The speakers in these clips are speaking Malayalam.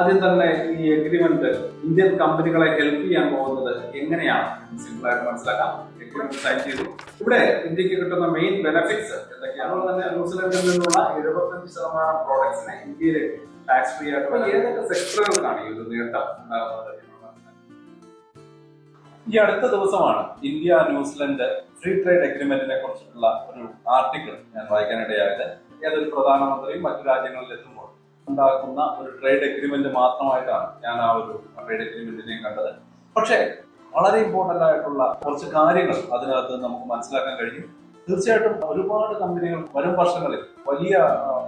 ആദ്യം തന്നെ ഈ എഗ്രിമെന്റ് ഇന്ത്യൻ കമ്പനികളെ ഹെൽപ്പ് ചെയ്യാൻ പോകുന്നത് എങ്ങനെയാണ് സിമ്പിൾ ആയിട്ട് മനസ്സിലാക്കാം. എഗ്രിമെന്റ് സൈൻ ചെയ്തു. ഇവിടെ ഇന്ത്യക്ക് കിട്ടുന്ന മെയിൻ ബെനിഫിറ്റ്സ് എന്തൊക്കെയാണ്? അതുപോലെ തന്നെ ന്യൂസിലൻഡിൽ നിന്നുള്ള 75% പ്രോഡക്ട്സിനെ ഇന്ത്യയിലേക്ക് ടാക്സ് ഫ്രീ ആയിട്ട് ഏതൊക്കെ സെക്ടറുകൾക്കാണ് ഈ ഒരു നേട്ടം ഉണ്ടാകുന്നത്? ഈ അടുത്ത ദിവസമാണ് ഇന്ത്യ ന്യൂസിലൻഡ് ഫ്രീ ട്രേഡ് എഗ്രിമെന്റിനെ കുറിച്ചിട്ടുള്ള ഒരു ആർട്ടിക്കിൾ ഞാൻ വായിക്കാനിടയായത്. ഏതൊരു പ്രധാനമന്ത്രിയും മറ്റു രാജ്യങ്ങളിൽ എത്തുമ്പോൾ ഉണ്ടാക്കുന്ന ഒരു ട്രേഡ് എഗ്രിമെന്റ് മാത്രമായിട്ടാണ് ഞാൻ ആ ഒരു ട്രേഡ് എഗ്രിമെന്റിനെ കണ്ടത്. പക്ഷേ വളരെ ഇമ്പോർട്ടന്റ് ആയിട്ടുള്ള കുറച്ച് കാര്യങ്ങൾ അതിനകത്ത് നമുക്ക് മനസ്സിലാക്കാൻ കഴിയും. തീർച്ചയായിട്ടും ഒരുപാട് കമ്പനികൾ വരും വർഷങ്ങളിൽ വലിയ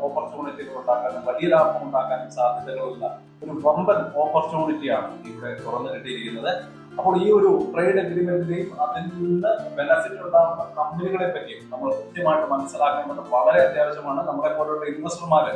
ഓപ്പർച്യൂണിറ്റികൾ ഉണ്ടാക്കാനും വലിയ ലാഭം ഉണ്ടാക്കാനും സാധ്യതകളുള്ള ഒരു വമ്പൻ ഓപ്പർച്യൂണിറ്റിയാണ് ഇവിടെ തുറന്നു കിട്ടിയിരിക്കുന്നത്. അപ്പോൾ ഈ ഒരു ട്രേഡ് എഗ്രിമെന്റിന്റെയും അതിൽ നിന്ന് ബെനഫിറ്റ് ഉണ്ടാകുന്ന കമ്പനികളെ പറ്റിയും നമ്മൾ കൃത്യമായിട്ട് മനസ്സിലാക്കേണ്ടത് വളരെ അത്യാവശ്യമാണ്. നമ്മളെ പോലുള്ള ഇൻവെസ്റ്റർമാര്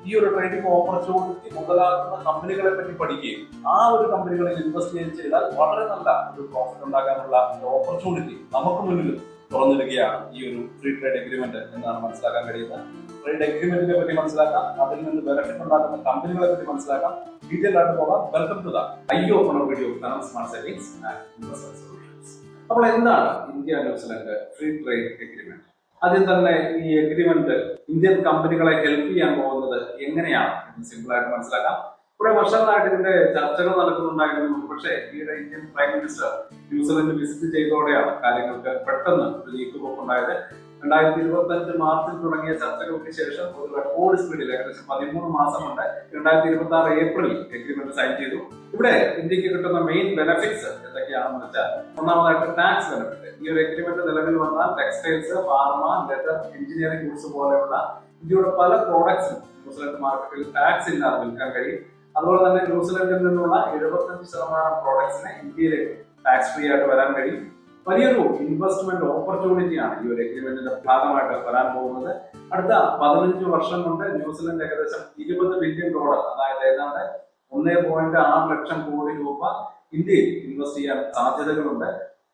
ഈ ഒരു ട്രേഡിംഗ് ഓപ്പർച്യൂണിറ്റി മുതലാക്കുന്ന കമ്പനികളെ പറ്റി പഠിക്കുകയും ആ ഒരു കമ്പനികളിൽ ഇൻവെസ്റ്റ് ചെയ്താൽ വളരെ നല്ല ഒരു പ്രോഫിറ്റ് ഉണ്ടാക്കാനുള്ള ഓപ്പർച്യൂണിറ്റി നമുക്ക് മുന്നിൽ തുറന്നിടുകയാണ് ഈ ഒരു ഫ്രീ ട്രേഡ് എഗ്രിമെന്റ് എന്നാണ് മനസ്സിലാക്കാൻ കഴിയുന്നത്. ട്രേഡ് എഗ്രിമെന്റിനെ പറ്റി മനസ്സിലാക്കാം, അതിൽ നിന്ന് ബെനിഫിറ്റ് ഉണ്ടാക്കുന്ന കമ്പനികളെ പറ്റി മനസ്സിലാക്കാം. ഡീറ്റെയിൽ ആയിട്ട് പോകാം. Welcome to the eye opener video smart savings and investment solutions. അപ്പോൾ എന്താണ് India New Zealand free trade agreement? ആദ്യം തന്നെ ഈ എഗ്രിമെന്റ് ഇന്ത്യൻ കമ്പനികളെ ഹെൽപ്പ് ചെയ്യാൻ പോകുന്നത് എങ്ങനെയാണ് എന്ന് സിമ്പിൾ ആയിട്ട് മനസ്സിലാക്കാം. കുറെ വർഷങ്ങളായിട്ട് ഇതിന്റെ ചർച്ചകൾ നടക്കുന്നുണ്ടായിരുന്നു. പക്ഷേ ഈയിടെ Indian prime minister New Zealand visit ചെയ്തതോടെയാണ് കാര്യങ്ങൾക്ക് പെട്ടെന്ന് ഒരു നീക്കുപോക്ക് ഉണ്ടായത്. 2025 മാർച്ചിൽ തുടങ്ങിയ ചർച്ചകൾക്ക് ശേഷം ഒരു റെക്കോർഡ് സ്പീഡിൽ ഏകദേശം 13 മാസം കൊണ്ട് 2026 ഏപ്രിലിൽ എഗ്രിമെന്റ് സൈൻ ചെയ്തു. ഇവിടെ ഇന്ത്യക്ക് കിട്ടുന്ന മെയിൻ ബെനിഫിറ്റ്സ് എന്തൊക്കെയാണെന്ന് വെച്ചാൽ, ഒന്നാമതായിട്ട് ടാക്സ് ബെനിഫിറ്റ്. ഈ ഒരു എഗ്രിമെന്റ് നിലവിൽ വന്നാൽ textiles, pharma, leather, engineering goods പോലെയുള്ള ഇന്ത്യയുടെ പല പ്രോഡക്ട്സും ന്യൂസിലൻഡ് മാർക്കറ്റിൽ ടാക്സ് ഇല്ലാതെ വിൽക്കാൻ കഴിയും. അതുപോലെ തന്നെ ന്യൂസിലൻഡിൽ നിന്നുള്ള 75% പ്രോഡക്ട്സിനെ ഇന്ത്യയിലേക്ക് ടാക്സ് ഫ്രീ ആയിട്ട് വരാൻ കഴിയും. വലിയൊരു ഇൻവെസ്റ്റ്മെന്റ് ഓപ്പർച്യൂണിറ്റിയാണ് ഈ ഒരു എഗ്രിമെന്റിന്റെ ഭാഗമായിട്ട് വരാൻ പോകുന്നത്. അടുത്ത 15 വർഷം കൊണ്ട് ന്യൂസിലൻഡ് ഏകദേശം $20 ബില്യൺ, അതായത് ഏതാണ്ട് 1.6 ലക്ഷം കോടി രൂപ ഇന്ത്യയിൽ ഇൻവെസ്റ്റ് ചെയ്യാൻ സാധ്യതകളുണ്ട്.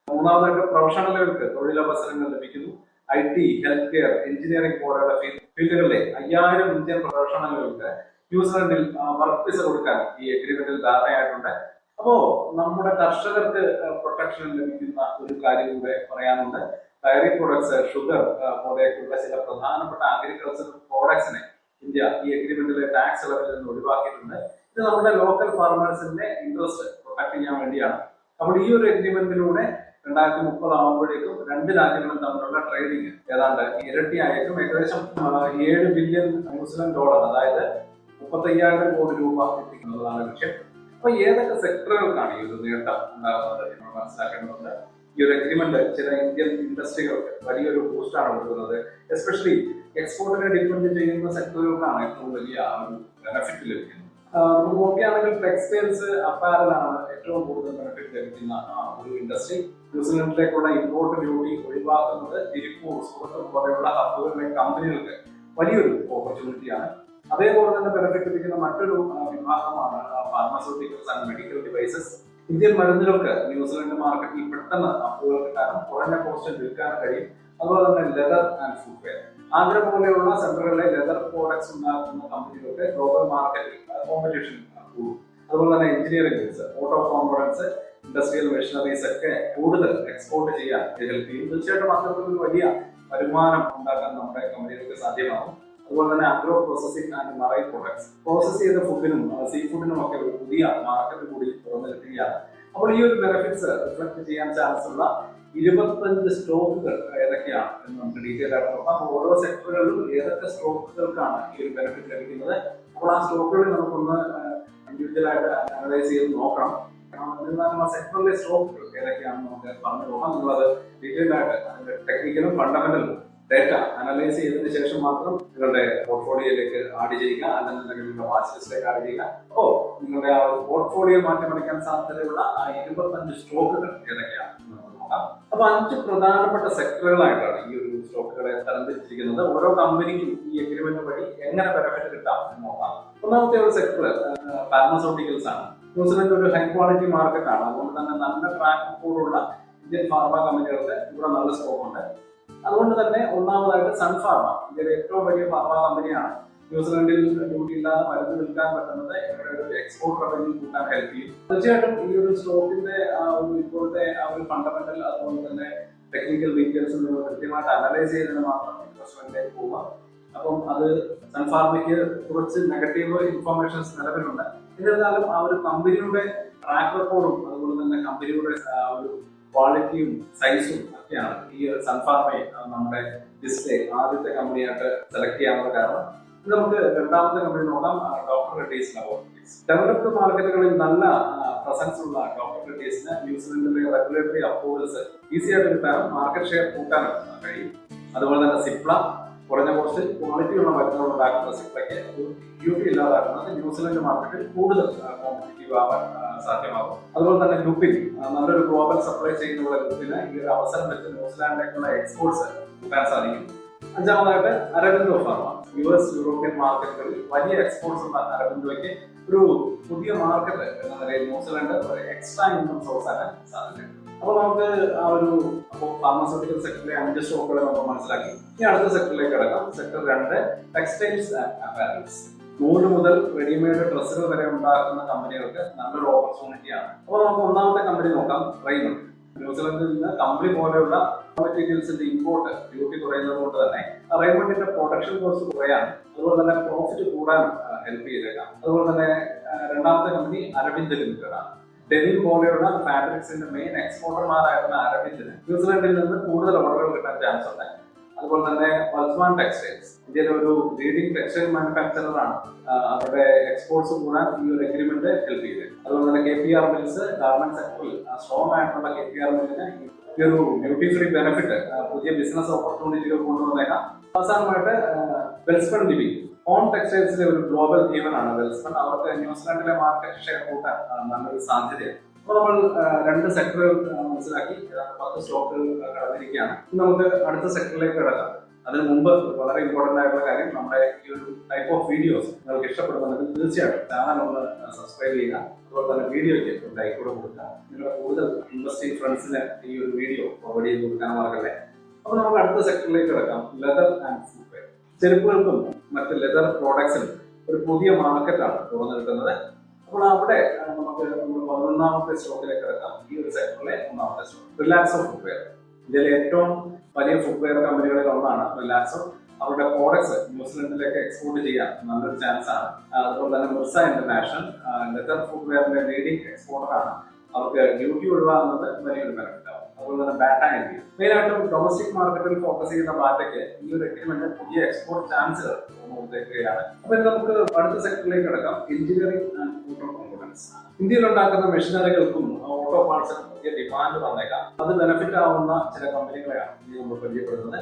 മൂന്നാമതായിട്ട് പ്രൊഫഷണലുകൾക്ക് തൊഴിലവസരങ്ങൾ ലഭിക്കുന്നു. IT, ഹെൽത്ത് കെയർ, എഞ്ചിനീയറിംഗ് പോലെയുള്ള ഫീൽഡുകളിലെ 5000 ഇന്ത്യൻ പ്രൊഫഷണലുകൾക്ക് ന്യൂസിലൻഡിൽ വർക്ക് വിസ കൊടുക്കാൻ ഈ എഗ്രിമെന്റിൽ ധാരണയായിട്ടുണ്ട്. അപ്പോ നമ്മുടെ കർഷകർക്ക് പ്രൊട്ടക്ഷൻ ലഭിക്കുന്ന ഒരു കാര്യം കൂടെ പറയാനുണ്ട്. ഡയറി പ്രൊഡക്ട്സ്, ഷുഗർ പോലെയൊക്കെയുള്ള ചില പ്രധാനപ്പെട്ട അഗ്രികൾച്ചറൽ പ്രോഡക്ട്സിനെ ഇന്ത്യ ഈ എഗ്രിമെന്റിലെ ടാക്സ് ഇളവിൽ നിന്ന് ഒഴിവാക്കിയിട്ടുണ്ട്. ഇത് നമ്മുടെ ലോക്കൽ ഫാർമേഴ്സിന്റെ ഇൻട്രസ്റ്റ് പ്രൊട്ടക്ട് ചെയ്യാൻ വേണ്ടിയാണ്. അപ്പോൾ ഈ ഒരു എഗ്രിമെന്റിലൂടെ 2030 ആകുമ്പോഴേക്കും രണ്ട് രാജ്യങ്ങളും തമ്മിലുള്ള ട്രേഡിംഗ് ഏതാണ്ട് ഇരട്ടിയായേക്കും. ഏകദേശം $7 ബില്യൺ ന്യൂസിലൻഡ്, അതായത് 35,000 കോടി രൂപ എത്തിക്കുന്നതാണ് ലക്ഷ്യം. അപ്പൊ ഏതൊക്കെ സെക്ടറുകൾക്കാണ് ഈ ഒരു നേട്ടം ഉണ്ടാകുന്നത് എന്ന് മനസ്സിലാക്കേണ്ടതുണ്ട്. ഈ ഒരു എഗ്രിമെന്റ് ചില ഇന്ത്യൻ ഇൻഡസ്ട്രികൾക്ക് വലിയൊരു ബൂസ്റ്റാണ് കൊടുക്കുന്നത്. എസ്പെഷ്യലി എക്സ്പോർട്ടിനെ ഡിപ്പെൻഡ് ചെയ്യുന്ന സെക്ടറുകൾക്കാണ് ഏറ്റവും വലിയ ഒരു ബെനിഫിറ്റ് ലഭിക്കുന്നത്. നമുക്ക് നോക്കുകയാണെങ്കിൽ ടെക്സ്റ്റൈൽസ്, അപ്പാരലാണ് ഏറ്റവും കൂടുതൽ ബെനിഫിറ്റ് ലഭിക്കുന്ന ഒരു ഇൻഡസ്ട്രി. ന്യൂസിലൻഡിലേക്കുള്ള ഇമ്പോർട്ട് ഡ്യൂട്ടി ഒഴിവാക്കുന്നത് തിരുപ്പൂർ, സൂറത്ത് പോലെയുള്ള ഹബ്ബുകളിലെ കമ്പനികൾക്ക് വലിയൊരു ഓപ്പർച്യൂണിറ്റിയാണ്. അതേപോലെ തന്നെ ബെനിഫിറ്റ് ലഭിക്കുന്ന മറ്റൊരു വിഭാഗമാണ് pharmaceuticals and medical devices. Indian മരുന്നുകൾക്ക് ന്യൂസിലൻഡ് മാർക്കറ്റിൽ പെട്ടെന്ന് അപ്രൂവൽ കിട്ടാനും കുറഞ്ഞ കോസ്റ്റിൽ വിൽക്കാനും കഴിയും. അതുപോലെ തന്നെ ലെതർ ആൻഡ് ഫുട്വെയർ, ആഗ്ര പോലെയുള്ള സെന്ററുകളിലെ ലെതർ പ്രോഡക്ട്സ് ഉണ്ടാക്കുന്ന കമ്പനികൾക്ക് ഗ്ലോബൽ മാർക്കറ്റിൽ കോമ്പറ്റീഷൻ കൂടും. അതുപോലെ തന്നെ engineering goods, auto components, industrial machineries ഒക്കെ കൂടുതൽ എക്സ്പോർട്ട് ചെയ്യാൻ ഹെൽപ്പ് ചെയ്യും. തീർച്ചയായിട്ടും അത്തരത്തിലൊരു വലിയ വരുമാനം ഉണ്ടാക്കാൻ നമ്മുടെ കമ്പനികൾക്ക് സാധ്യമാകും. അതുപോലെ തന്നെ agro processing and marine products, process ചെയ്ത ഫുഡിനും സീ ഫുഡിനും ഒക്കെ ഒരു പുതിയ മാർക്കറ്റ് കൂടി തുറന്നു കിട്ടുകയാണ്. അപ്പോൾ ഈ ഒരു ബെനിഫിറ്റ്സ് റിഫ്ലക്ട് ചെയ്യാൻ ചാൻസ് ഉള്ള 25 സ്റ്റോക്കുകൾ ഏതൊക്കെയാണ് എന്ന് നമുക്ക് ഡീറ്റെയിൽ ആയിട്ട് നോക്കാം. ഓരോ സെക്ടറുകളിലും ഏതൊക്കെ സ്റ്റോക്കുകൾക്കാണ് ഈ ഒരു ബെനിഫിറ്റ് ലഭിക്കുന്നത്. അപ്പോൾ ആ സ്റ്റോക്കുകളിൽ നമുക്കൊന്ന് ഇൻഡിവിജ്വൽ ആയിട്ട് അനലൈസ് ചെയ്ത് നോക്കണം. എന്നിരുന്നാലും ആ സെക്ടറിലെ സ്റ്റോക്കുകൾ ഏതൊക്കെയാണെന്ന് നമുക്ക് പറഞ്ഞു നോക്കാം. നിങ്ങളത് ഡീറ്റെയിൽ ആയിട്ട് അതിന്റെ ടെക്നിക്കലും ഫണ്ടമെന്റലും ഡേറ്റ അനലൈസ് ചെയ്തതിനു ശേഷം മാത്രം നിങ്ങളുടെ പോർട്ട്ഫോളിയോയിലേക്ക് ആഡ് ചെയ്യുക, അല്ലെങ്കിൽ നിങ്ങളുടെ വാച്ച് ലിസ്റ്റിലേക്ക് ആഡ് ചെയ്യുക. അപ്പോൾ നിങ്ങളുടെ ആ പോർട്ട്ഫോളിയോ മാറ്റിമറിക്കാൻ സാധ്യതയുള്ള ആ 25 സ്റ്റോക്കുകൾ ഏതൊക്കെയാണ് നമുക്ക് നോക്കാം. അപ്പൊ 5 പ്രധാനപ്പെട്ട സെക്ടറുകളായിട്ടാണ് ഈ ഒരു സ്റ്റോക്കുകളെ തരംതിരിച്ചിരിക്കുന്നത്. ഓരോ കമ്പനിക്കും ഈ എഗ്രിമെന്റ് വഴി എങ്ങനെ ബെനിഫിറ്റ് കിട്ടാം എന്ന് നോക്കാം. ഒന്നാമത്തെ ഒരു സെക്ടർ ഫാർമസ്യൂട്ടിക്കൽസ് ആണ്. ന്യൂസിലൻഡ് ഒരു ഹൈ ക്വാളിറ്റി മാർക്കറ്റ് ആണ്. അതുകൊണ്ട് തന്നെ നല്ല ട്രാക്ക് റെക്കോർഡുള്ള ഇന്ത്യൻ ഫാർമ കമ്പനികൾക്ക് ഇവിടെ നല്ല സ്കോപ്പ് ഉണ്ട്. അതുകൊണ്ട് തന്നെ ഒന്നാമതായിട്ട് സൺഫാർമ ഇന്ത്യയിലെ ഏറ്റവും വലിയ ഫാർമ കമ്പനിയാണ്. ന്യൂസിലൻഡിൽ ഡ്യൂട്ടി ഇല്ലാതെ മരുന്ന് വിൽക്കാൻ പറ്റുന്നത് ഇവിടെ ഒരു എക്സ്പോർട്ട് റവന്യൂ കൂട്ടാൻ ഹെൽപ്പ് ചെയ്യും. തീർച്ചയായിട്ടും ഈ ഒരു സ്റ്റോക്കിന്റെ ഇപ്പോഴത്തെ ഒരു ഫണ്ടമെന്റൽ അതുപോലെ തന്നെ ടെക്നിക്കൽ ഡീറ്റെയിൽസ് നിങ്ങൾ കൃത്യമായിട്ട് അനലൈസ് ചെയ്തതിന് മാത്രം ഇൻവെസ്റ്റ്മെന്റിലേക്ക് പോവുക. അപ്പം അത് സൺഫാർമയ്ക്ക് കുറച്ച് നെഗറ്റീവ് ഇൻഫർമേഷൻസ് നിലവിലുണ്ട്. എന്നിരുന്നാലും ആ ഒരു കമ്പനിയുടെ ട്രാക്ക് റെക്കോർഡും അതുപോലെ തന്നെ കമ്പനിയുടെ ഒരു ക്വാളിറ്റിയും സൈസും ഒക്കെയാണ് ഈ സൺഫാർമയെ നമ്മുടെ ലിസ്റ്റിലെ ആദ്യത്തെ കമ്പനിയായിട്ട് സെലക്ട് ചെയ്യാനുള്ള കാരണം. നമുക്ക് രണ്ടാമത്തെ കമ്പനി നോക്കാം, ഡോക്ടർ റെഡ്ഡീസ് ലബോറട്ടറീസ്. ഡെവലപ്ഡ് മാർക്കറ്റുകളിൽ നല്ല പ്രസൻസ് ഉള്ള ഡോക്ടർ റെഡ്ഡീസിന് ന്യൂസിലൻഡിലെ റെഗുലേറ്ററി അപ്രൂവൽസ് ഈസി ആയിട്ട് കിട്ടാനും മാർക്കറ്റ് ഷെയർ കൂട്ടാനും കഴിയും. അതുപോലെ തന്നെ സിപ്ല കുറഞ്ഞ കോസ്റ്റിൽ ക്വാളിറ്റിയുള്ള മരുന്നുകൾ ഉണ്ടാക്കുന്ന സിപ്ലയ്ക്ക് ഡ്യൂട്ടി ഇല്ലാതാക്കുന്നത് ന്യൂസിലൻഡ് മാർക്കറ്റിൽ കൂടുതൽ കോമ്പറ്റീറ്റീവ് ആവാൻ സാധ്യമാകും. അതുപോലെ തന്നെ ലുപ്പിൻ നല്ലൊരു ഗ്ലോബൽ സപ്ലൈ ചെയ്യുന്ന ലുപ്പിന് ഈ ഒരു അവസരം വെച്ച് ന്യൂസിലാൻഡിലേക്കുള്ള എക്സ്പോർട്സ് കൂട്ടാൻ സാധിക്കും. അഞ്ചാമതായിട്ട് അരബിന്ദോ ഫാർമ. US യൂറോപ്യൻ മാർക്കറ്റുകളിൽ വലിയ എക്സ്പോർട്സ് ഉള്ള അരബിന്ദോയ്ക്ക് ഒരു പുതിയ മാർക്കറ്റ് എന്ന നിലയിൽ ന്യൂസിലൻഡ് ഒരു എക്സ്ട്രാ ഇൻകം സോഴ്സ് ആകാൻ സാധ്യതയുണ്ട്. അപ്പോൾ നമുക്ക് ആ ഒരു ഫാർമസ്യൂട്ടിക്കൽ സെക്ടറിലെ 5 സ്റ്റോക്കുകളെ നമ്മൾ മനസ്സിലാക്കി. ഇനി അടുത്ത സെക്ടറിലേക്ക് കിടക്കാം. Sector 2 textiles and apparels. നൂല് മുതൽ റെഡിമെയ്ഡ് ഡ്രസ്സുകൾ വരെ ഉണ്ടാക്കുന്ന കമ്പനികൾക്ക് നല്ലൊരു ഓപ്പർച്യൂണിറ്റിയാണ്. അപ്പോൾ നമുക്ക് ഒന്നാമത്തെ കമ്പനി നോക്കാം, റെയ്മണ്ട്. ന്യൂസിലൻഡിൽ നിന്ന് കമ്പനി പോലെയുള്ള മെറ്റീരിയൽസിന്റെ ഇമ്പോർട്ട് ഡ്യൂട്ടി കുറയുന്നത് കൊണ്ട് തന്നെ റെയ്മണ്ടിന്റെ പ്രൊഡക്ഷൻ കോസ്റ്റ് കുറയാൻ അതുപോലെ തന്നെ പ്രോഫിറ്റ് കൂടാൻ ഹെൽപ്പ് ചെയ്തേക്കാം. അതുപോലെ തന്നെ രണ്ടാമത്തെ കമ്പനി അരവിന്ദ് ലിമിറ്റഡ് ആണ്. ഡെനിം പോലെയുള്ള ഫാബ്രിക്സിന്റെ മെയിൻ എക്സ്പോർട്ടർമാരായിരുന്ന അരവിന്ദിന് ന്യൂസിലൻഡിൽ നിന്ന് കൂടുതൽ ഓർഡറുകൾ കിട്ടാൻ ചാൻസ് ഉണ്ട്. അതുപോലെ തന്നെ വത്സ്മാൻ ടെക്സ്റ്റൈൽസ് ഇന്ത്യയിലെ ഒരു ലീഡിംഗ് ടെക്സ്റ്റൈൽ മാനുഫാക്ചറർ ആണ്. അവരുടെ എക്സ്പോർട്സ് കൂടാൻ ഈ ഒരു എഗ്രിമെന്റ് ഹെൽപ്പ് ചെയ്തത്. അതുപോലെ തന്നെ KPR മിൽസ് ഗാർമെന്റ് സെക്ടറിൽ സ്ട്രോങ് ആയിട്ടുള്ള KPR മില്ലിന് ഈ ഒരു ഡ്യൂട്ടി ഫ്രീ ബെനിഫിറ്റ് പുതിയ ബിസിനസ് ഓപ്പർച്യൂണിറ്റികൾ കൊണ്ടുവന്നേക്കാം. അവസാനമായിട്ട് വെൽസ്പൺ ലിവിംഗ്. ഹോം ടെക്സ്റ്റൈൽസിലെ ഒരു ഗ്ലോബൽ ജീവനാണ് വെൽസ്പൺ. അവർക്ക് ന്യൂസിലാൻഡിലെ മാർക്കറ്റ് ഷെയർ കൂട്ടാൻ നല്ലൊരു സാധ്യതയാണ്. അപ്പോൾ നമ്മൾ 2 സെക്ടറുകൾ മനസ്സിലാക്കി 10 സ്റ്റോക്കുകൾ കടന്നിരിക്കുകയാണ്. നമുക്ക് അടുത്ത സെക്ടറിലേക്ക് കിടക്കാം. അതിന് മുമ്പ് വളരെ ഇമ്പോർട്ടന്റ് ആയിട്ടുള്ള കാര്യം, നമ്മുടെ ഈ ഒരു ടൈപ്പ് ഓഫ് വീഡിയോസ് നിങ്ങൾക്ക് ഇഷ്ടപ്പെടുന്നുണ്ടെങ്കിൽ തീർച്ചയായിട്ടും ചാനൽ ഒന്ന് സബ്സ്ക്രൈബ് ചെയ്യുക. അതുപോലെ തന്നെ വീഡിയോയ്ക്ക് ഒരു ലൈക്ക് കൂടെ കൊടുക്കുക. നിങ്ങളുടെ കൂടുതൽ ഇൻവെസ്റ്റിംഗ് ഫ്രണ്ട്സിന് ഈ ഒരു വീഡിയോ ഫോർവേഡ് ചെയ്ത് കൊടുക്കാൻ മറക്കല്ലേ. അപ്പോൾ നമുക്ക് അടുത്ത സെക്ടറിലേക്ക് കിടക്കാം, ലെതർ ആൻഡ് ഫുട്വെയർ. ചെരുപ്പുകൾക്കും മറ്റ് ലെതർ പ്രോഡക്ട്സിനും ഒരു പുതിയ മാർക്കറ്റാണ് തുറന്നു കിട്ടുന്നത്. അപ്പോൾ അവിടെ നമുക്ക് 11ാമത്തെ സ്റ്റോക്കിലേക്ക് കിടക്കാം. ഈ ഒരു സെക്ടറിലെ 1ാമത്തെ സ്റ്റോക്ക് റിലാക്സോ ഫുട്വെയർ. ഇന്ത്യയിലെ ഏറ്റവും വലിയ ഫുട്വെയർ കമ്പനികളിൽ ഒന്നാണ് റിലാക്സോ. അവരുടെ പ്രോഡക്ട്സ് ന്യൂസിലൻഡിലേക്ക് എക്സ്പോർട്ട് ചെയ്യാൻ നല്ലൊരു ചാൻസ് ആണ്. അതുപോലെ തന്നെ മിർസ ഇന്റർനാഷണൽ ലെതർ ഫുട്വെയറിന്റെ ലീഡിംഗ് എക്സ്പോർട്ടർ ആണ്. അവർക്ക് ഡ്യൂട്ടി ഒഴിവാകുന്നത് വലിയൊരു ബെനിഫിറ്റ് ആവും. അതുപോലെ തന്നെ ബാറ്റ ഇന്ത്യ മെയിനായിട്ടും ഡൊമസ്റ്റിക് മാർക്കറ്റിൽ ഫോക്കസ് ചെയ്യുന്ന ബാറ്റയ്ക്ക് ഈ ഒരു എഗ്രിമെന്റ് പുതിയ എക്സ്പോർട്ട് ചാൻസുകൾ കൊടുത്തേക്കുകയാണ്. അപ്പൊ നമുക്ക് അടുത്ത സെക്ടറിലേക്ക് കിടക്കാം, എഞ്ചിനീയറിംഗ് ആൻഡ് ഓട്ടോ കോമ്പോണൻസ്. ഇന്ത്യയിൽ ഉണ്ടാക്കുന്ന മെഷീനറികൾക്കും ഓട്ടോ പാർട്സിനും പുതിയ ഡിമാൻഡ് വന്നേക്കാം. അത് ബെനിഫിറ്റ് ആവുന്ന ചില കമ്പനികളെയാണ് ഇനി നമ്മൾ പരിചയപ്പെടുന്നത്.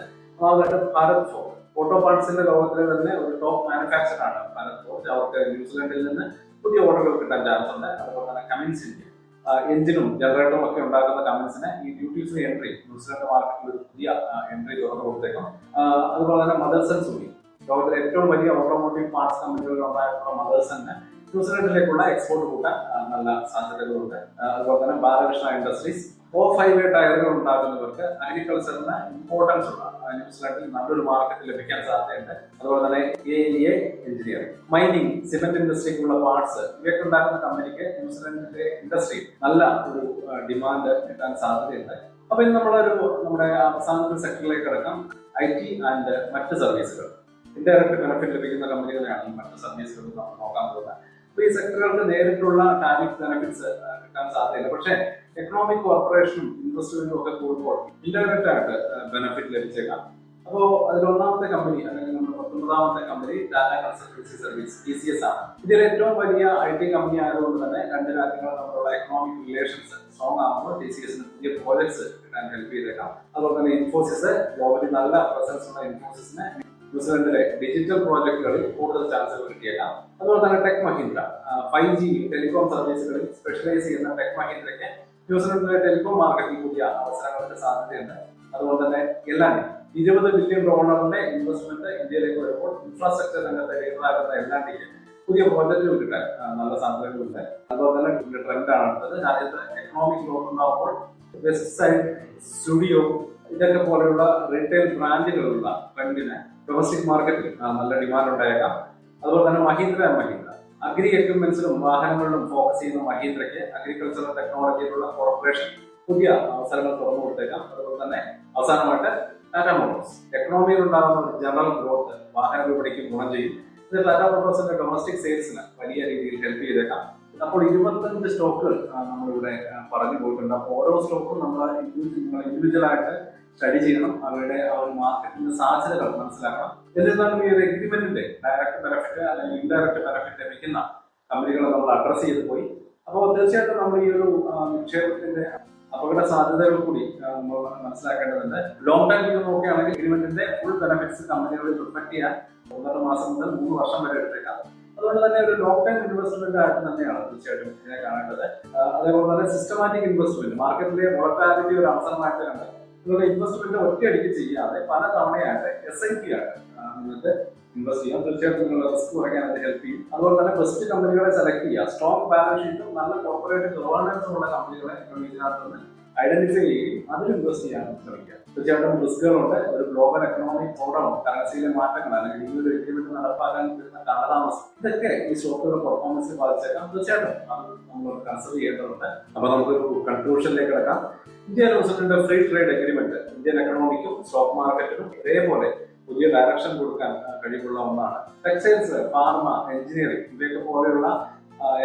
അതായത് ഭാരത് ഫോർജ്. ഓട്ടോ പാർട്സിന്റെ ലോകത്തിലെ തന്നെ ഒരു ടോപ്പ് മാനുഫാക്ചർ ആണ് ഭാരത് ഫോർജ്. അവർക്ക് ന്യൂസിലൻഡിൽ നിന്ന് പുതിയ ഓർഡറുകൾ കിട്ടാൻ ചാൻസ് ഉണ്ട്. അതുപോലെ തന്നെ കമിൻസ് ഇന്ത്യ എഞ്ചിനും ജനറേറ്ററും ഒക്കെ ഉണ്ടാക്കുന്ന കമ്പനീസിന് ഈ ഡ്യൂട്ടി ഫ്രീ എൻട്രി ന്യൂസിലൻഡ് മാർക്കറ്റിൽ ഒരു പുതിയ എൻട്രി തുറന്നു കൊടുത്തേക്കും. അതുപോലെ തന്നെ മദർസൺ സുനി, ലോകത്തിലെ ഏറ്റവും വലിയ ഓട്ടോമോട്ടീവ് പാർട്സ് കമ്പനികളിൽ ഉണ്ടായിട്ടുള്ള മദർസണിന് ന്യൂസിലൻഡിലേക്കുള്ള എക്സ്പോർട്ട് കൂട്ടാൻ നല്ല സാധ്യതകളുണ്ട്. അതുപോലെ തന്നെ ബാലകൃഷ്ണ ഇൻഡസ്ട്രീസ് ഓഫ്-ഹൈവേ ടയറുകൾ ഉണ്ടാക്കുന്നവർക്ക് അഗ്രികൾച്ചറിന് ഇമ്പോർട്ടൻസ് ഉള്ള ന്യൂസിലാൻഡിൽ നല്ലൊരു മാർക്കറ്റ് ലഭിക്കാൻ സാധ്യതയുണ്ട്. അതുപോലെ തന്നെ ALA എഞ്ചിനീയറിംഗ്, മൈനിങ്, സിമെന്റ് ഇൻഡസ്ട്രിക്കുള്ള പാർട്സ് ഇവയൊക്കെ ഉണ്ടാക്കുന്ന കമ്പനിക്ക് ന്യൂസിലാൻഡിന്റെ ഇൻഡസ്ട്രി നല്ല ഒരു ഡിമാൻഡ് കിട്ടാൻ സാധ്യതയുണ്ട്. അപ്പൊ ഇനി നമ്മുടെ അവസാനത്തെ സെക്ടറിലേക്ക് കിടക്കാം, IT ആൻഡ് മറ്റ് സർവീസുകൾ. ഇൻഡയറക്റ്റ് ബെനിഫിറ്റ് ലഭിക്കുന്ന കമ്പനികളെയാണ് ഈ മറ്റ് സർവീസുകൾ നമ്മൾ നോക്കാൻ പോകുന്നത്. അപ്പൊ ഈ സെക്ടറുകൾക്ക് നേരിട്ടുള്ള ടാരിഫ് ബെനിഫിറ്റ്സ് കിട്ടാൻ സാധ്യതയില്ല. പക്ഷേ എക്കണോമിക് കോർപ്പറേഷനും ഇൻവെസ്റ്റ്മെന്റും ഒക്കെ കൂടുമ്പോൾ ഇൻഡയറക്റ്റ് ആയിട്ട് ബെനിഫിറ്റ് ലഭിച്ചേക്കാം. അപ്പോൾ അതിലൊന്നാമത്തെ കമ്പനി അല്ലെങ്കിൽ നമ്മുടെ 19ാമത്തെ company Tata Consultancy Service TCS ആണ്. ഇതിൽ ഏറ്റവും വലിയ IT കമ്പനി ആയതുകൊണ്ട് തന്നെ 2 രാജ്യങ്ങൾ തമ്മിലുള്ള എക്കണോമിക് റിലേഷൻസ് സ്ട്രോങ് ആകുമ്പോൾ TCSന് പുതിയ പ്രോജക്ട്സ് കിട്ടാൻ ഹെൽപ്പ് ചെയ്തേക്കാം. അതുപോലെ തന്നെ ഇൻഫോസിസ്, ഗ്ലോബലി നല്ല പ്രസൻസ് ഉള്ള ഇൻഫോസിസിന് ന്യൂസിലൻഡിലെ ഡിജിറ്റൽ പ്രോജക്ടുകളിൽ കൂടുതൽ ചാൻസുകൾ കിട്ടിയേക്കാം. അതുപോലെ തന്നെ ടെക് മഹീന്ദ്ര 5G ടെലികോം സർവീസുകളിൽ സ്പെഷ്യലൈസ് ചെയ്യുന്ന ടെക് മഹീന്ദ്രയ്ക്ക് ന്യൂസിലൻഡിലെ ടെലികോം മാർക്കറ്റിൽ പുതിയ അവസരങ്ങൾക്ക് സാധ്യതയുണ്ട്. അതുപോലെ തന്നെ L&T $20 ബില്യൺ ഇൻവെസ്റ്റ്മെന്റ് ഇന്ത്യയിലേക്ക് വരുമ്പോൾ ഇൻഫ്രാസ്ട്രക്ചർ രംഗത്തെ ലീഡറാകുന്ന L&Tക്ക് പുതിയ പ്രോജക്റ്റുകൾ കിട്ടാൻ നല്ല സാധ്യതകളുണ്ട്. അതുപോലെ തന്നെ ട്രെൻഡാണ് അടുത്തത്. രാജ്യത്ത് എക്കണോമിക് ഗ്രോത്ത് ഉണ്ടാകുമ്പോൾ വെസ്റ്റ് സൈഡ്, സ്റ്റുഡിയോ ഇതൊക്കെ പോലെയുള്ള റീറ്റെയിൽ ബ്രാൻഡുകളുള്ള ട്രെൻഡിന് ഡൊമസ്റ്റിക് മാർക്കറ്റിൽ നല്ല ഡിമാൻഡ് ഉണ്ടായേക്കാം. അതുപോലെ തന്നെ മഹീന്ദ്ര ആൻഡ് മഹീന്ദ്ര അഗ്രി എക്യുപ്മെന്റ്സിലും വാഹനങ്ങളിലും ഫോക്കസ് ചെയ്യുന്ന മഹീന്ദ്രയ്ക്ക് അഗ്രികൾച്ചറൽ ടെക്നോളജിയിലുള്ള കോർപ്പറേഷൻ പുതിയ അവസരങ്ങൾ തുറന്നു കൊടുത്തേക്കാം. അതുപോലെ തന്നെ അവസാനമായിട്ട് ടാറ്റ മോട്ടോഴ്സ് എക്കണോമിയിൽ ഉണ്ടാകുന്ന ഒരു ജനറൽ ഗ്രോത്ത് വാഹന വിപണിക്ക് ഗുണം ചെയ്യും. ഇത് ടാറ്റ മോട്ടോഴ്സിന്റെ ഡൊമസ്റ്റിക് സെയിൽസിന് വലിയ രീതിയിൽ ഹെൽപ്പ് ചെയ്തേക്കാം. അപ്പോൾ 25 സ്റ്റോക്കുകൾ നമ്മളിവിടെ പറഞ്ഞു പോയിട്ടുണ്ട്. അപ്പോൾ ഓരോ സ്റ്റോക്കും നമ്മൾ ഇൻഡിവിജ്വലായിട്ട് സ്റ്റഡി ചെയ്യണം, അവരുടെ ആ ഒരു മാർക്കറ്റിന്റെ സാധ്യതകൾ മനസ്സിലാക്കണം. എന്നിരുന്നാലും ഈ ഒരു എഗ്രിമെന്റിന്റെ ഡയറക്റ്റ് ബെനിഫിറ്റ് അല്ലെങ്കിൽ ഇൻഡയറക്റ്റ് ബെനിഫിറ്റ് ലഭിക്കുന്ന കമ്പനികളെ നമ്മൾ അഡ്രസ് ചെയ്ത് പോയി. അപ്പോൾ തീർച്ചയായിട്ടും നമ്മൾ ഈ ഒരു നിക്ഷേപത്തിന്റെ അപകട സാധ്യതകൾ കൂടി നമ്മൾ മനസ്സിലാക്കേണ്ടതുണ്ട്. ലോങ് ടൈം വ്യൂ നോക്കുകയാണെങ്കിൽ എഗ്രിമെന്റിന്റെ ഫുൾ ബെനിഫിറ്റ്സ് കമ്പനികളിൽ റിഫ്ലക്ട് ചെയ്യാൻ 1.5 മാസം മുതൽ 3 വർഷം വരെ എടുത്തേക്കാം. അതുകൊണ്ട് തന്നെ ഒരു ലോങ് ടൈം ഇൻവെസ്റ്റ്മെന്റ് ആയിട്ട് തന്നെയാണ് തീർച്ചയായിട്ടും ഇതിനെ കാണേണ്ടത്. അതേപോലെ തന്നെ സിസ്റ്റമാറ്റിക് ഇൻവെസ്റ്റ്മെന്റ് മാർക്കറ്റിലെ വോളറ്റാലിറ്റി ഒരു അവസരമായിട്ട് കണ്ട് നിങ്ങളുടെ ഇൻവെസ്റ്റ്മെന്റ് ഒറ്റയടിക്ക് ചെയ്യാതെ പല തവണയായിട്ട് SIP ആയിട്ട് നിങ്ങൾക്ക് ഇൻവെസ്റ്റ് ചെയ്യാം. തീർച്ചയായിട്ടും നിങ്ങളുടെ റിസ്ക് കുറയ്ക്കാൻ അത് ഹെൽപ്പ് ചെയ്യും. അതുപോലെ തന്നെ ബെസ്റ്റ് കമ്പനികളെ സെലക്ട് ചെയ്യുക. സ്ട്രോങ് ബാലൻസ് ഷീറ്റും നല്ല കോർപ്പറേറ്റ് ഗവേണൻസും ഉള്ള കമ്പനികളെ നിങ്ങൾ ഇതിനകത്ത് നിന്ന് ഐഡന്റിഫൈ ചെയ്യുകയും അതിൽ ഇൻവെസ്റ്റ് ചെയ്യാൻ ശ്രമിക്കുക. തീർച്ചയായിട്ടും റിസ്കുകളുണ്ട്. ഒരു ഗ്ലോബൽ എക്കണോമിക് പ്രോബ്ലം, കറൻസിയിലെ മാറ്റങ്ങൾ അല്ലെങ്കിൽ ഈ ഒരു എഗ്രിമെന്റ് നടപ്പാക്കാൻ വരുന്ന കാലതാമസം, ഇതൊക്കെ ഈ സ്റ്റോക്കുകളുടെ പെർഫോമൻസിൽ ബാധിച്ചേക്കാം. തീർച്ചയായിട്ടും അത് നമ്മൾ കൺസിഡർ ചെയ്യേണ്ടതുണ്ട്. അപ്പൊ നമുക്കൊരു കൺക്ലൂഷനിലേക്ക് കിടക്കാം. India New Zealand free trade agreement Indian എക്കണോമിക്കും സ്റ്റോക്ക് മാർക്കറ്റിനും ഇതേപോലെ പുതിയ ഡയറക്ഷൻ കൊടുക്കാൻ കഴിവുള്ള ഒന്നാണ്. ടെക്സ്റ്റൈൽസ്, ഫാർമ, എഞ്ചിനീയറിംഗ് ഇവയൊക്കെ പോലെയുള്ള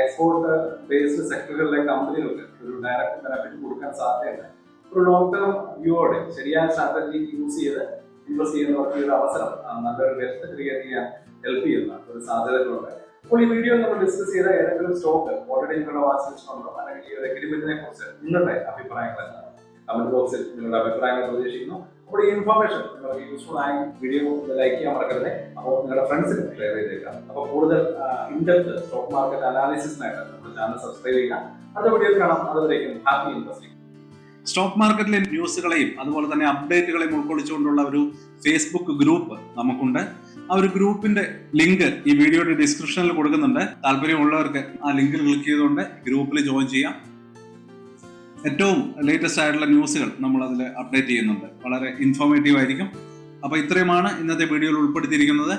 എക്സ്പോർട്ട് ബേസ്ഡ് സെക്ടറുകളിലെ കമ്പനികൾക്ക് ഒരു ഡയറക്റ്റ് ബെനിഫിറ്റ് കൊടുക്കാൻ സാധ്യതയുണ്ട്. ഒരു ലോങ് ടേം വ്യൂയോടെ ശരിയായ സ്ട്രാറ്റജി യൂസ് ചെയ്ത് ഇൻവെസ്റ്റ് ചെയ്യുന്നവർക്ക് ഈ ഒരു അവസരം നല്ലൊരു വെൽത്ത് ക്രിയേറ്റ് ചെയ്യാൻ ഹെൽപ്പ് ചെയ്യുന്ന ഒരു സാധ്യതകളുണ്ട്. അപ്പോൾ ഈ വീഡിയോ നമ്മൾ ഡിസ്കസ് ചെയ്ത ഏതെങ്കിലും സ്റ്റോക്ക് ഓൾറെഡി നിങ്ങളുടെ വാച്ച് ലിസ്റ്റിലുണ്ടോ, അല്ലെങ്കിൽ ഈ ഒരു എഗ്രിമെന്റിനെ കുറിച്ച് നിങ്ങളുടെ അഭിപ്രായങ്ങൾ എന്താണ്? കമന്റ് ബോക്സിൽ നിങ്ങളുടെ അഭിപ്രായങ്ങൾ പ്രതീക്ഷിക്കുന്നു. അപ്പോൾ ഈ ഇൻഫർമേഷൻ നിങ്ങൾക്ക് യൂസ്ഫുൾ ആയി വീഡിയോ ലൈക്ക് ചെയ്യാൻ മറക്കരുത്. അപ്പോൾ നിങ്ങളുടെ ഫ്രണ്ട്സിന് ഷെയർ ചെയ്തേക്കാം. അപ്പോൾ കൂടുതൽ ഇൻഡെപ്ത് സ്റ്റോക്ക് മാർക്കറ്റ് അനാലിസിസിനായിട്ട് നമ്മുടെ ചാനൽ സബ്സ്ക്രൈബ് ചെയ്യുക. അടുത്ത വീഡിയോയിൽ കാണാം. അതുവരേക്കും ഹാപ്പി ഇൻവെസ്റ്റിംഗ്. സ്റ്റോക്ക് മാർക്കറ്റിലെ ന്യൂസുകളെയും അതുപോലെ തന്നെ അപ്ഡേറ്റുകളെയും ഉൾക്കൊള്ളിച്ചുകൊണ്ടുള്ള ഒരു ഫേസ്ബുക്ക് ഗ്രൂപ്പ് നമുക്കുണ്ട്. ആ ഒരു ഗ്രൂപ്പിന്റെ ലിങ്ക് ഈ വീഡിയോയുടെ ഡിസ്ക്രിപ്ഷനിൽ കൊടുക്കുന്നുണ്ട്. താല്പര്യമുള്ളവർക്ക് ആ ലിങ്കിൽ ക്ലിക്ക് ചെയ്തുകൊണ്ട് ഗ്രൂപ്പിൽ ജോയിൻ ചെയ്യാം. ഏറ്റവും ലേറ്റസ്റ്റ് ആയിട്ടുള്ള ന്യൂസുകൾ നമ്മൾ അതിൽ അപ്ഡേറ്റ് ചെയ്യുന്നുണ്ട്. വളരെ ഇൻഫോർമേറ്റീവ് ആയിരിക്കും. അപ്പോൾ ഇത്രയുമാണ് ഇന്നത്തെ വീഡിയോയിൽ ഉൾപ്പെടുത്തിയിരിക്കുന്നത്.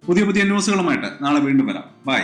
പുതിയ ന്യൂസുകളുമായിട്ട് നാളെ വീണ്ടും വരാം. ബൈ.